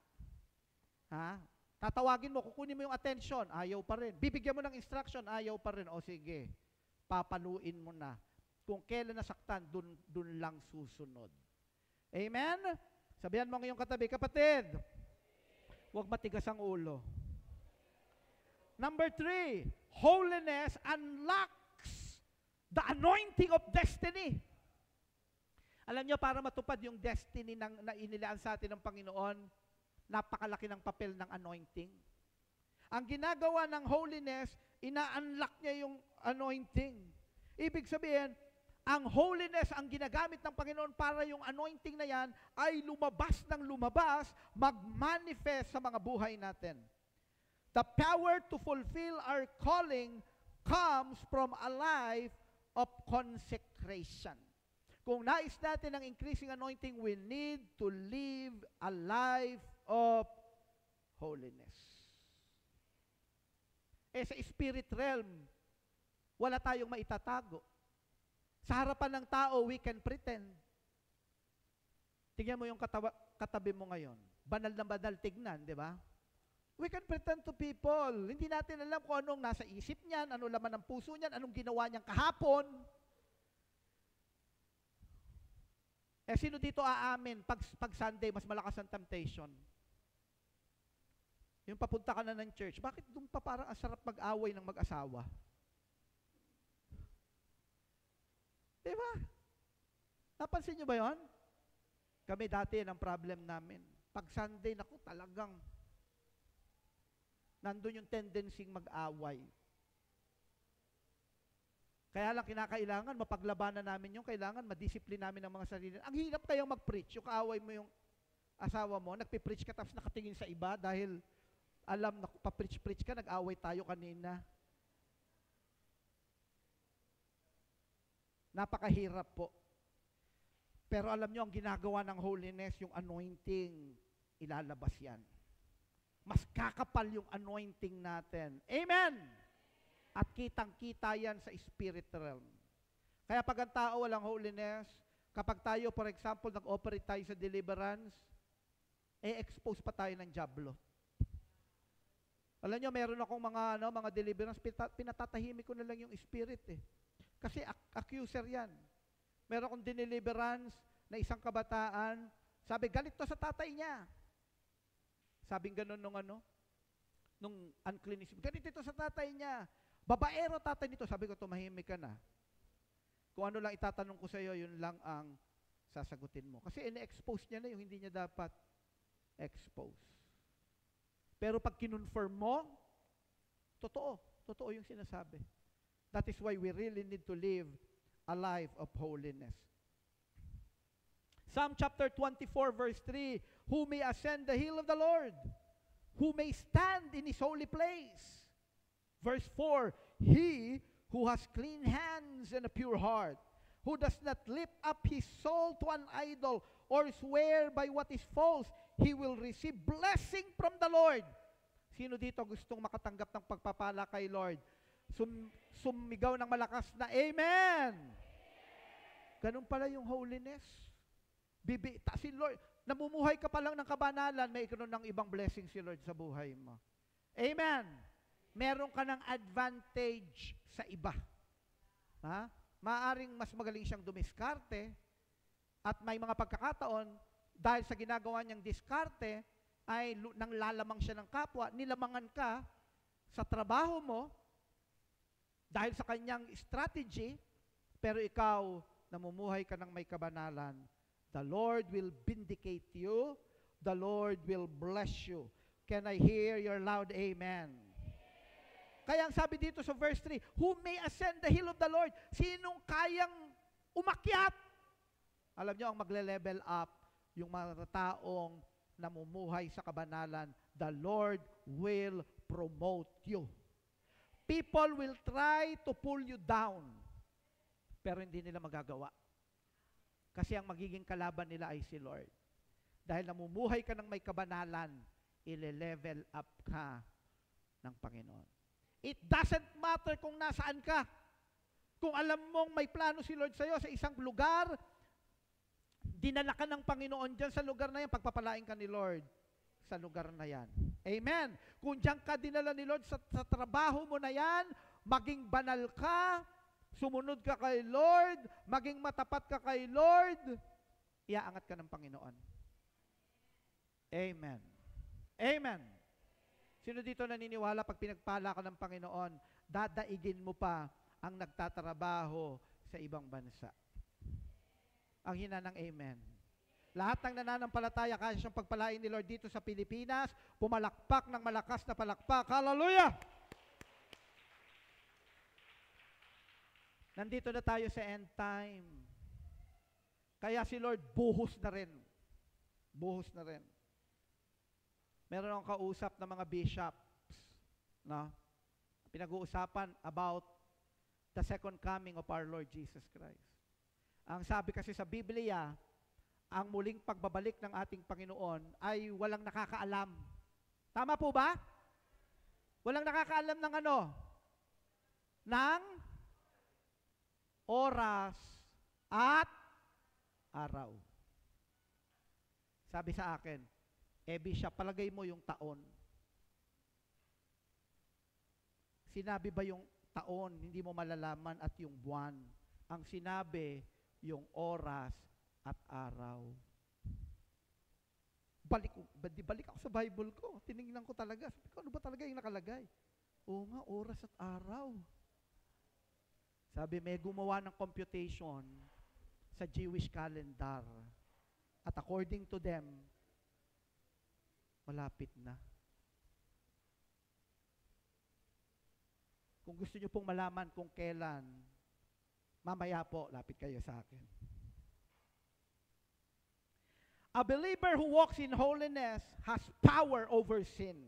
Ha? Tatawagin mo, kukunin mo yung attention, ayaw pa rin. Bibigyan mo ng instruction, ayaw pa rin. O sige, papaluin mo na. Kung kailan nasaktan, dun lang susunod. Amen? Sabihan mo ngayong katabi, kapatid, huwag matigas ang ulo. Number 3, holiness unlocks the anointing of destiny. Alam nyo, para matupad yung destiny na inilaan sa atin ng Panginoon, napakalaki ng papel ng anointing. Ang ginagawa ng holiness, ina-unlock niya yung anointing. Ibig sabihin, ang holiness ang ginagamit ng Panginoon para yung anointing na yan ay lumabas ng lumabas, mag-manifest sa mga buhay natin. The power to fulfill our calling comes from a life of consecration. Kung nais natin ang increasing anointing, we need to live a life of holiness. Sa spirit realm, wala tayong maitatago. Sa harapan ng tao, we can pretend. Tingnan mo yung katabi mo ngayon. Banal na banal tignan, di ba? We can pretend to people. Hindi natin alam kung anong nasa isip niyan, ano laman ng puso niyan, anong ginawa niyang kahapon. Sino dito aamin pag Sunday, mas malakas ang temptation? Yung papunta ka na ng church, bakit doon pa parang ang sarap mag-away ng mag-asawa? Diba? Napansin nyo ba yon? Kami dati, ang problem namin. Pag Sunday, naku, talagang nandun yung tendency mag-away. Kaya lang kinakailangan, mapaglabanan namin yung kailangan, madisiplin namin ang mga sarili. Ang hirap kayang mag-preach, yung kaaway mo yung asawa mo, nagpipreach ka tapos nakatingin sa iba dahil alam na pa-preach-preach ka, nag-away tayo kanina. Napakahirap po. Pero alam nyo, ang ginagawa ng holiness, yung anointing, ilalabas yan. Mas kakapal yung anointing natin. Amen! At kitang-kita yan sa spirit realm. Kaya pag ang tao walang holiness, kapag tayo, for example, nag-operate tayo sa deliverance, expose pa tayo ng diablo. Alam nyo, meron akong mga deliverance, pinatatahimik ko na lang yung spirit eh. Kasi accuser yan. Meron akong deliverance na isang kabataan, sabi, galit to sa tatay niya. Sabing ganun nung unclean spirit, galit ito sa tatay niya. Babaero tatay nito, sabi ko, tumahimik ka na. Kung ano lang itatanong ko sa iyo, yun lang ang sasagutin mo. Kasi ine-expose niya na yung hindi niya dapat expose. Pero pag kinonfirm mo, totoo yung sinasabi. That is why we really need to live a life of holiness. Psalm chapter 24 verse 3, who may ascend the hill of the Lord? Who may stand in His holy place? Verse 4, he who has clean hands and a pure heart, who does not lift up his soul to an idol or swear by what is false, he will receive blessing from the Lord. Sino dito gustong makatanggap ng pagpapala kay Lord? Sumigaw ng malakas na Amen! Ganun pala yung holiness. Si Lord, namumuhay ka pa lang ng kabanalan, may ikaroon ng ibang blessing si Lord sa buhay mo. Amen! Meron ka ng advantage sa iba. Ha? Maaring mas magaling siyang dumiskarte at may mga pagkakataon dahil sa ginagawa niyang diskarte ay nang lalamang siya ng kapwa, nilamangan ka sa trabaho mo dahil sa kanyang strategy, pero ikaw namumuhay ka ng may kabanalan. The Lord will vindicate you. The Lord will bless you. Can I hear your loud amen? Kaya ang sabi dito sa verse 3, who may ascend the hill of the Lord? Sinong kayang umakyat? Alam nyo, ang magle-level up, yung mga taong namumuhay sa kabanalan, the Lord will promote you. People will try to pull you down, pero hindi nila magagawa. Kasi ang magiging kalaban nila ay si Lord. Dahil namumuhay ka ng may kabanalan, ile-level up ka ng Panginoon. It doesn't matter kung nasaan ka. Kung alam mong may plano si Lord sa'yo sa isang lugar, dinala ka ng Panginoon dyan sa lugar na yan, pagpapalain ka ni Lord sa lugar na yan. Amen. Kung diyan ka dinala ni Lord sa trabaho mo na yan, maging banal ka, sumunod ka kay Lord, maging matapat ka kay Lord, iaangat ka ng Panginoon. Amen. Amen. Sino dito naniniwala pag pinagpala ka ng Panginoon, dadaigin mo pa ang nagtatrabaho sa ibang bansa? Ang hina ng amen. Lahat ng nananampalataya, kaya siyang pagpalain ni Lord dito sa Pilipinas, pumalakpak ng malakas na palakpak. Hallelujah! Nandito na tayo sa end time. Kaya si Lord buhos na rin. Buhos na rin. Meron akong kausap na mga bishops, no? Pinag-uusapan about the second coming of our Lord Jesus Christ. Ang sabi kasi sa Biblia, ang muling pagbabalik ng ating Panginoon ay walang nakakaalam. Tama po ba? Walang nakakaalam ng ano? Ng oras at araw. Sabi sa akin, Bishop, palagay mo yung taon. Sinabi ba yung taon, hindi mo malalaman, at yung buwan? Ang sinabi, yung oras at araw. Balik ako sa Bible ko. Tinignan ko talaga. Sabi ko, ano ba talaga yung nakalagay? Oo nga, oras at araw. Sabi, may gumawa ng computation sa Jewish calendar. At according to them, malapit na. Kung gusto nyo pong malaman kung kailan, mamaya po, lapit kayo sa akin. A believer who walks in holiness has power over sin,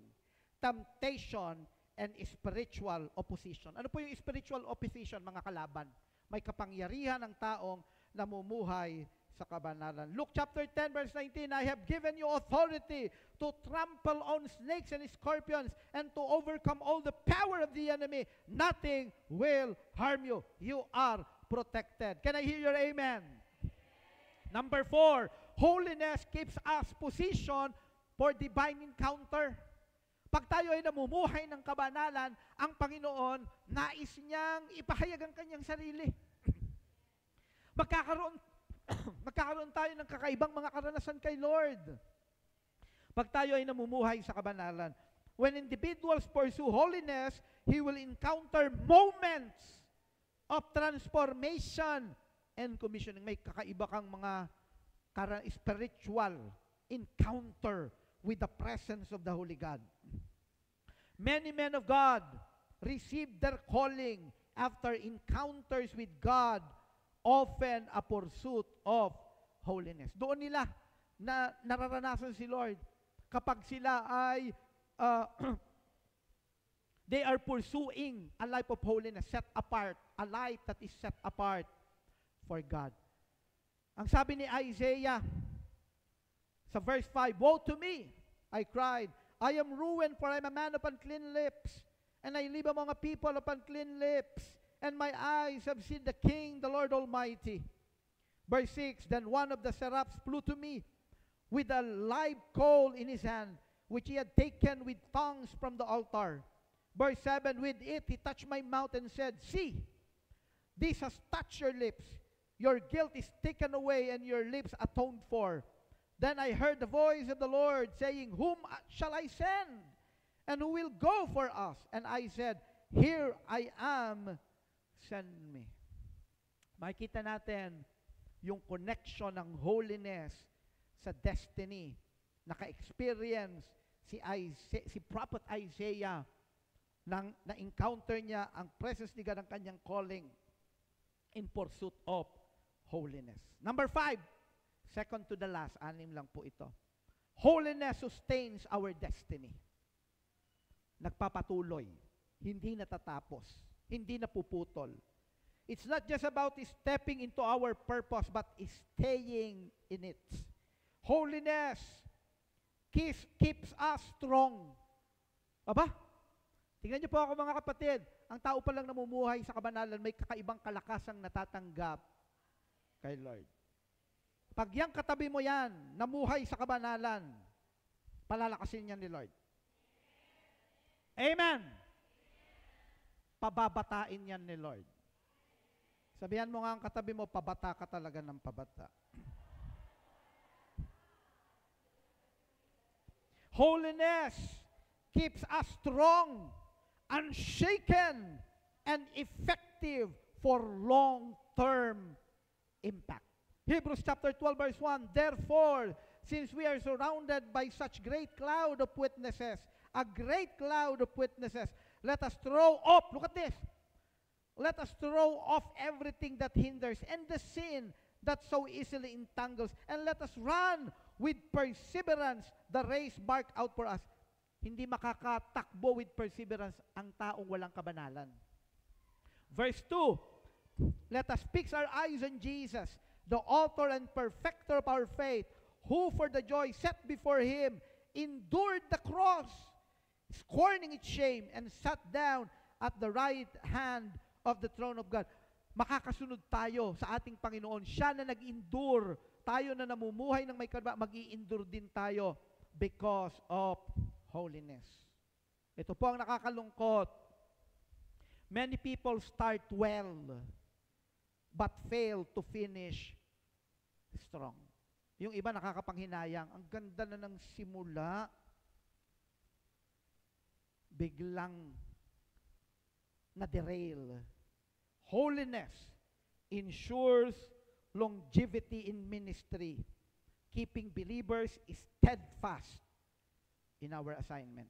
temptation, and spiritual opposition. Ano po yung spiritual opposition, mga kalaban? May kapangyarihan ng taong namumuhay sa kabanalan. Luke chapter 10 verse 19, I have given you authority to trample on snakes and scorpions and to overcome all the power of the enemy. Nothing will harm you. You are protected. Can I hear your amen? Number 4, holiness keeps us position for divine encounter. Pag tayo ay namumuhay ng kabanalan, ang Panginoon, nais niyang ipahayag ang kanyang sarili. Magkakaroon tayo ng kakaibang mga karanasan kay Lord. Pag tayo ay namumuhay sa kabanalan. When individuals pursue holiness, he will encounter moments of transformation and commissioning. May kakaiba kang mga spiritual encounter with the presence of the Holy God. Many men of God received their calling after encounters with God, often a pursuit of holiness. Doon nila na nararanasan si Lord kapag sila ay they are pursuing a life of holiness, set apart, a life that is set apart for God. Ang sabi ni Isaiah sa verse 5, woe to me, I cried, I am ruined, for I am a man of unclean lips, and I live among a people of unclean lips, and my eyes have seen the King, the Lord Almighty. Verse 6, then one of the seraphs flew to me with a live coal in his hand, which he had taken with tongues from the altar. Verse 7, with it he touched my mouth and said, see, this has touched your lips. Your guilt is taken away and your lips atoned for. Then I heard the voice of the Lord saying, whom shall I send? And who will go for us? And I said, here I am, send me. Makikita natin yung connection ng holiness sa destiny. Naka-experience si Prophet Isaiah nang na-encounter niya ang presence ni God, ang kanyang calling in pursuit of holiness. Number 5, second to the last, 6 lang po ito. Holiness sustains our destiny. Nagpapatuloy, hindi natatapos, hindi napuputol. It's not just about stepping into our purpose, but staying in it. Holiness keeps us strong. Aba? Tingnan niyo po ako mga kapatid, ang tao pa lang namumuhay sa kabanalan, may kakaibang kalakasang natatanggap kay Lord. Pag yang katabi mo yan, namuhay sa kabanalan, palalakasin yan ni Lord. Amen! Pababatain yan ni Lord. Sabihan mo nga ang katabi mo, pabata ka talaga ng pabata. Holiness keeps us strong, unshaken, and effective for long-term impact. Hebrews chapter 12 verse 1, therefore, since we are surrounded by such great cloud of witnesses, a great cloud of witnesses, let us throw off, look at this, let us throw off everything that hinders and the sin that so easily entangles, and let us run with perseverance the race marked out for us. Hindi makakatakbo with perseverance ang taong walang kabanalan. Verse 2, let us fix our eyes on Jesus, the author and perfecter of our faith, who for the joy set before him endured the cross, scorning its shame, and sat down at the right hand of the throne of God. Makakasunod tayo sa ating Panginoon. Siya na nag-endure. Tayo na namumuhay ng may kabanalan, mag-i-endure din tayo because of holiness. Ito po ang nakakalungkot. Many people start well, but fail to finish strong. Yung iba nakakapanghinayang, ang ganda na ng simula, biglang na-derail. Holiness ensures longevity in ministry, keeping believers steadfast in our assignment.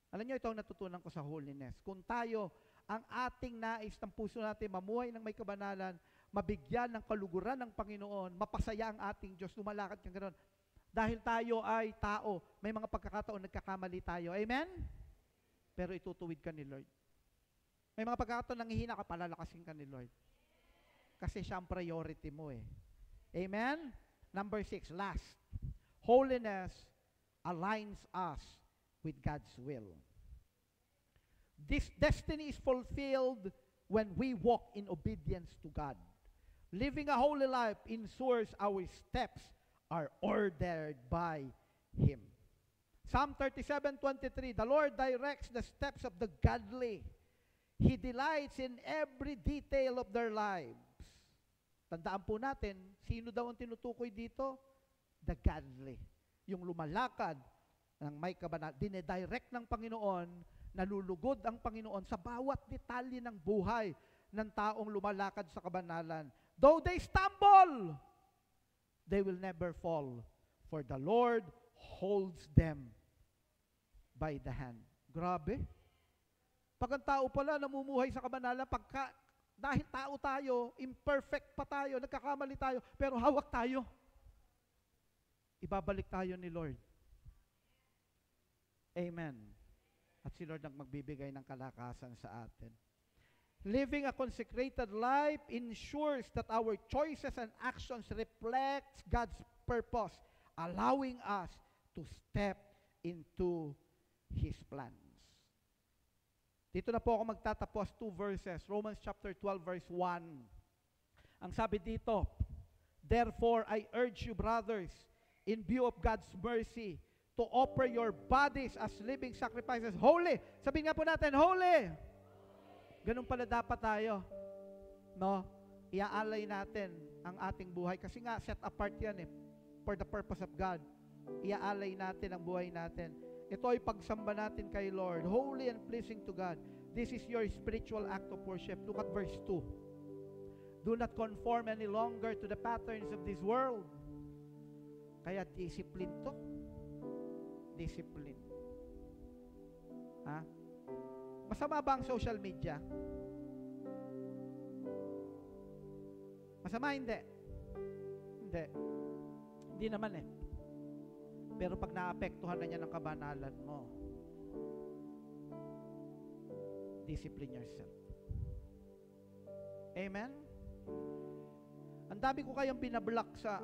Alam niyo, ito ang natutunan ko sa holiness. Kung tayo, ang ating nais ng puso natin, mamuhay ng may kabanalan, mabigyan ng kaluguran ng Panginoon, mapasaya ang ating Diyos, lumalakad kang gano'n. Dahil tayo ay tao, may mga pagkakataon nagkakamali tayo. Amen? Pero itutuwid ka ni Lord. May mga pagkakataon nanghihina ka, palalakasin ka ni Lord. Kasi siya ang priority mo eh. Amen? Number 6, last. Holiness aligns us with God's will. This destiny is fulfilled when we walk in obedience to God. Living a holy life ensures our steps are ordered by Him. Psalm 37:23, the Lord directs the steps of the godly. He delights in every detail of their lives. Tandaan po natin, sino daw ang tinutukoy dito? The godly. Yung lumalakad ng may kabanalan, dinedirect ng Panginoon, nalulugod ang Panginoon sa bawat detalye ng buhay ng taong lumalakad sa kabanalan. Though they stumble, they will never fall, for the Lord holds them by the hand. Grabe. Pag ang tao pala namumuhay sa kabanalan, dahil tao tayo, imperfect pa tayo, nagkakamali tayo, pero hawak tayo. Ibabalik tayo ni Lord. Amen. At si Lord ang magbibigay ng kalakasan sa atin. Living a consecrated life ensures that our choices and actions reflect God's purpose, allowing us to step into His plans. Dito na po ako magtatapos, 2 verses. Romans chapter 12 verse 1. Ang sabi dito, therefore I urge you, brothers, in view of God's mercy, to offer your bodies as living sacrifices, holy. Sabihin nga po natin, holy. Ganun pala dapat tayo. No? Iaalay natin ang ating buhay. Kasi nga, set apart yan for the purpose of God. Iaalay natin ang buhay natin. Ito ay pagsamba natin kay Lord, holy and pleasing to God. This is your spiritual act of worship. Look at verse 2. Do not conform any longer to the patterns of this world. Kaya discipline to. Discipline. Ha? Masama ba ang social media? Masama, hindi. Hindi. Hindi naman eh. Pero pag naapektuhan na niya ng kabanalan mo, discipline yourself. Amen? Ang dami ko kayong binablock sa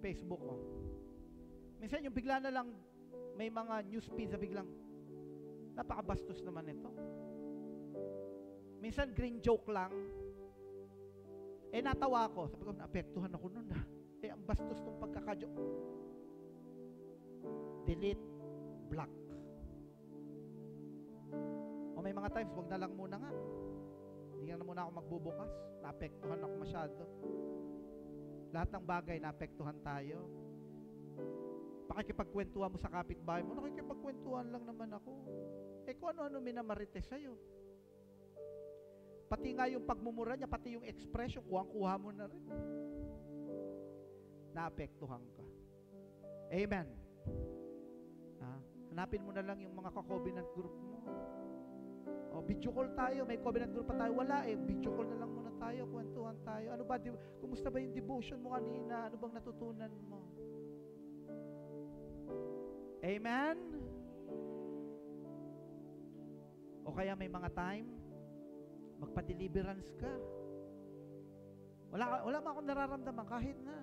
Facebook ko. Minsan yung bigla na lang may mga news feed na biglang napakabastos naman ito. Minsan green joke lang. Natawa ako. Sabi ko, naapektuhan ako nun. Ang bastos ng pagkaka-joke. Delete, block. O may mga times, wag na lang muna nga. Hindi na muna ako magbubukas. Naapektuhan ako masyado. Lahat ng bagay, naapektuhan tayo. Pakikipagkwentuhan mo sa kapitbahay mo, nakikipagkwentuhan lang naman ako. Kung ano-ano minamarites sa'yo. Pati nga yung pagmumura niya, pati yung expression, kuhang-kuha mo na rin. Naapektuhan ka. Amen. Hanapin mo na lang yung mga ka-covenant group mo. Video call tayo, may covenant group pa tayo. Wala video call na lang muna tayo, kwentuhan tayo. Ano ba, kumusta ba yung devotion mo kanina? Ano bang natutunan mo? Amen? O kaya may mga time, magpa-deliverance ka. Wala man akong nararamdaman, kahit na.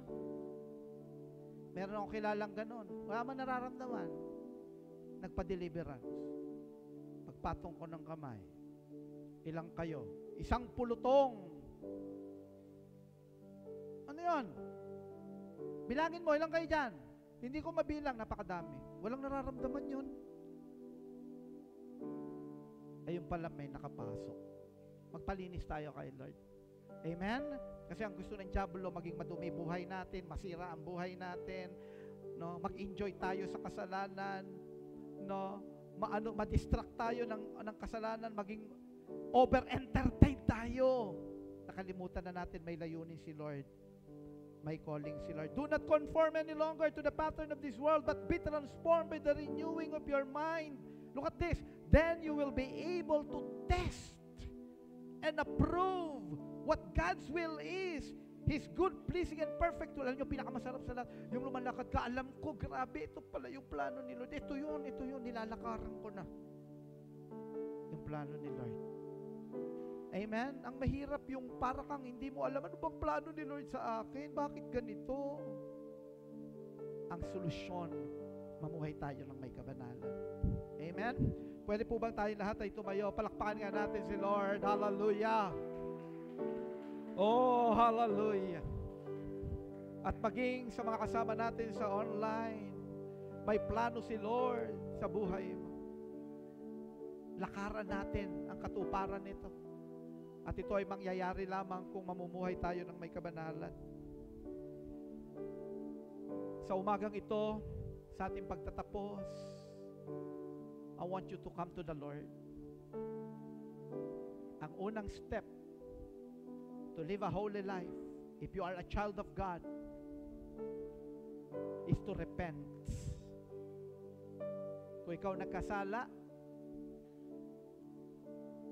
Meron akong kilalang ganon. Wala man nararamdaman. Nagpa-deliverance. Pagpatong ko ng kamay. Ilang kayo? Isang pulutong. Ano yun? Bilangin mo, ilang kayo dyan? Hindi ko mabilang, napakadami. Walang nararamdaman yun. Ayun pala may nakapasok. Magpalinis tayo kay Lord. Amen? Kasi ang gusto ng diablo, maging madumi buhay natin, masira ang buhay natin, no? Mag-enjoy tayo sa kasalanan, no? Ma-distract tayo ng kasalanan, maging over-entertained tayo. Nakalimutan na natin may layunin si Lord. May calling si Lord. Do not conform any longer to the pattern of this world, but be transformed by the renewing of your mind. Look at this. Then you will be able to test and approve what God's will is. His good, pleasing, and perfect will. Alam nyo, pinakamasarap sa lahat, yung lumalakad ka, alam ko, grabe, ito pala yung plano ni Lord. Ito yun, nilalakaran ko na. Yung plano ni Lord. Amen? Ang mahirap yung para kang hindi mo alam, ano bang plano ni Lord sa akin? Bakit ganito? Ang solusyon, mamuhay tayo ng may kabanalan. Amen? Pwede po bang tayo lahat ay tumayo? Palakpakan nga natin si Lord. Hallelujah! Oh, hallelujah! At maging sa mga kasama natin sa online, may plano si Lord sa buhay mo. Lakaran natin ang katuparan nito. At ito ay mangyayari lamang kung mamumuhay tayo ng may kabanalan. Sa umagang ito, sa ating pagtatapos, I want you to come to the Lord. Ang unang step to live a holy life, if you are a child of God, is to repent. Kung ikaw nagkasala,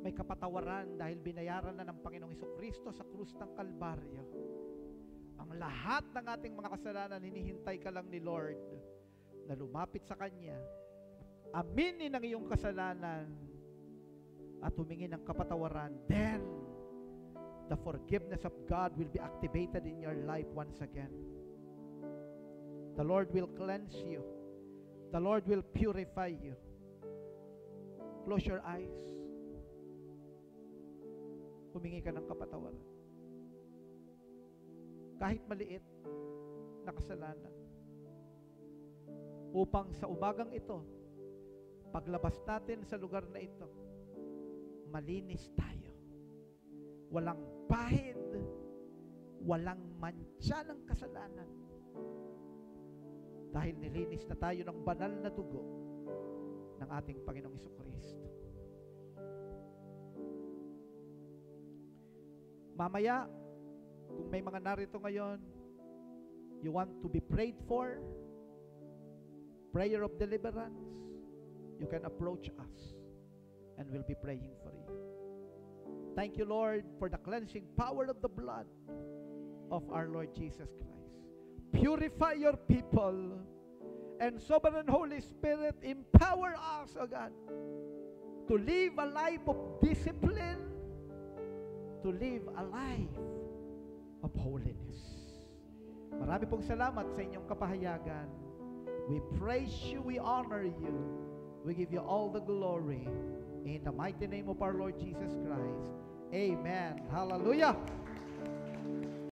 may kapatawaran dahil binayaran na ng Panginoong Hesukristo sa krus ng Kalbaryo. Ang lahat ng ating mga kasalanan, hinihintay ka lang ni Lord na lumapit sa Kanya, aminin ang iyong kasalanan at humingi ng kapatawaran. Then, the forgiveness of God will be activated in your life once again. The Lord will cleanse you. The Lord will purify you. Close your eyes. Humingi ka ng kapatawaran. Kahit maliit na kasalanan. Upang sa umagang ito, paglabas natin sa lugar na ito, malinis tayo. Walang bahid, walang mantsa ng kasalanan. Dahil nilinis na tayo ng banal na dugo ng ating Panginoong Hesukristo. Mamaya, kung may mga narito ngayon, you want to be prayed for, prayer of deliverance, you can approach us. and we'll be praying for you. Thank you, Lord, for the cleansing power of the blood of our Lord Jesus Christ. Purify your people, and Sovereign Holy Spirit, empower us, O God, to live a life of discipline, to live a life of holiness. Marami pong salamat sa inyong kapahayagan. We praise you, we honor you, we give you all the glory. In the mighty name of our Lord Jesus Christ. Amen. Hallelujah.